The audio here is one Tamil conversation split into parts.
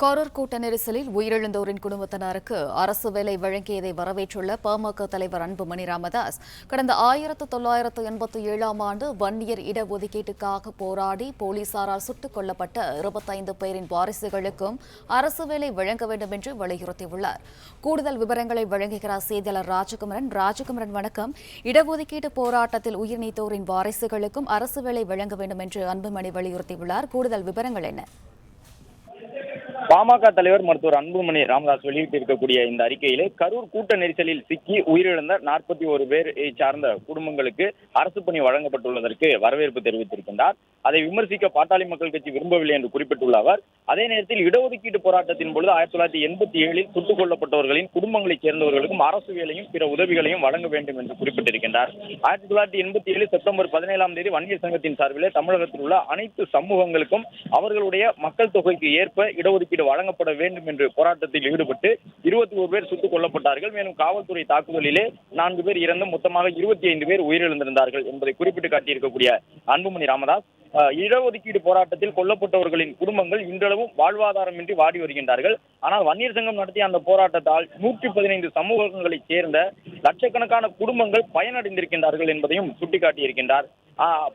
கரூர் கூட்ட நெரிசலில் உயிரிழந்தோரின் குடும்பத்தினருக்கு அரசு வேலை வழங்கியதை வரவேற்றுள்ள பாமக தலைவர் அன்புமணி ராமதாஸ், கடந்த 1987ஆம் ஆண்டு வன்னியர் இடஒதுக்கீட்டுக்காக போராடி போலீசாரால் சுட்டுக் கொல்லப்பட்ட 25 பேரின் வாரிசுகளுக்கும் அரசு வேலை வழங்க வேண்டும் என்று வலியுறுத்தியுள்ளார். கூடுதல் விவரங்களை வழங்குகிறார் செய்தியாளர் ராஜகுமரன். வணக்கம். இடஒதுக்கீட்டு போராட்டத்தில் உயிர் நீத்தோரின் வாரிசுகளுக்கும் அரசு வேலை வழங்க வேண்டும் என்று அன்புமணி வலியுறுத்தியுள்ளார். கூடுதல் விவரங்கள் என்ன? பாமக தலைவர் மருத்துவர் அன்புமணி ராமதாஸ் வெளியிட்டிருக்கக்கூடிய இந்த அறிக்கையிலே கரூர் கூட்ட நெரிசலில் சிக்கி உயிரிழந்த 41 பேரை சார்ந்த குடும்பங்களுக்கு அரசு பணி வழங்கப்பட்டுள்ளதற்கு வரவேற்பு தெரிவித்திருக்கின்றார். அதை விமர்சிக்க பாட்டாளி மக்கள் கட்சி விரும்பவில்லை என்று குறிப்பிட்டுள்ள அவர், அதே நேரத்தில் இடஒதுக்கீட்டு போராட்டத்தின் பொழுது 1987இல் சுட்டுக் கொல்லப்பட்டவர்களின் குடும்பங்களைச் சேர்ந்தவர்களுக்கும் அரசு வேலையும் பிற உதவிகளையும் வழங்க வேண்டும் என்று குறிப்பிட்டிருக்கின்றார். 1987 செப்டம்பர் 17ஆம் தேதி வன்னியர் சங்கத்தின் சார்பிலே தமிழகத்தில் உள்ள அனைத்து சமூகங்களுக்கும் அவர்களுடைய மக்கள் தொகைக்கு ஏற்ப இடஒதுக்கீடு வழங்கப்பட வேண்டும் என்று போராட்டத்தில் ஈடுபட்டு 21 பேர் சுட்டுக் கொல்லப்பட்டார்கள். மேலும் காவல்துறை தாக்குதலிலே 4 பேர் இறந்து மொத்தமாக 25 பேர் உயிரிழந்திருந்தார்கள் என்பதை குறிப்பிட்டு காட்டியிருக்கக்கூடிய அன்புமணி ராமதாஸ், இடஒதுக்கீடு போராட்டத்தில் கொல்லப்பட்டவர்களின் குடும்பங்கள் இன்றளவும் வாழ்வாதாரமின்றி வாடி வருகின்றார்கள். ஆனால் வன்னியர் சங்கம் நடத்திய அந்த போராட்டத்தால் 115 சமூகங்களைச் சேர்ந்த லட்சக்கணக்கான குடும்பங்கள் பயனடைந்திருக்கின்றார்கள் என்பதையும் சுட்டிக்காட்டியிருக்கின்றார்.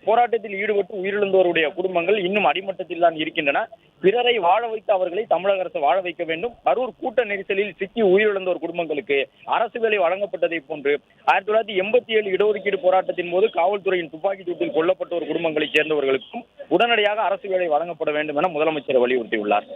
போராட்டத்தில் ஈடுபட்டு உயிரிழந்தோருடைய குடும்பங்கள் இன்னும் அடிமட்டத்தில் தான் இருக்கின்றன. பிறரை வாழ வைத்து அவர்களை தமிழக அரசு வாழ வைக்க வேண்டும். கரூர் கூட்ட நெரிசலில் சிக்கி உயிரிழந்தோர் குடும்பங்களுக்கு அரசு வேலை வழங்கப்பட்டதை போன்று 1987 இடஒதுக்கீடு போராட்டத்தின் போது காவல்துறையின் துப்பாக்கி சூட்டில் கொல்லப்பட்டோர் குடும்பங்களைச் சேர்ந்தவர்களுக்கும் உடனடியாக அரசு வேலை வழங்கப்பட வேண்டும் என முதலமைச்சர் வலியுறுத்தியுள்ளார்.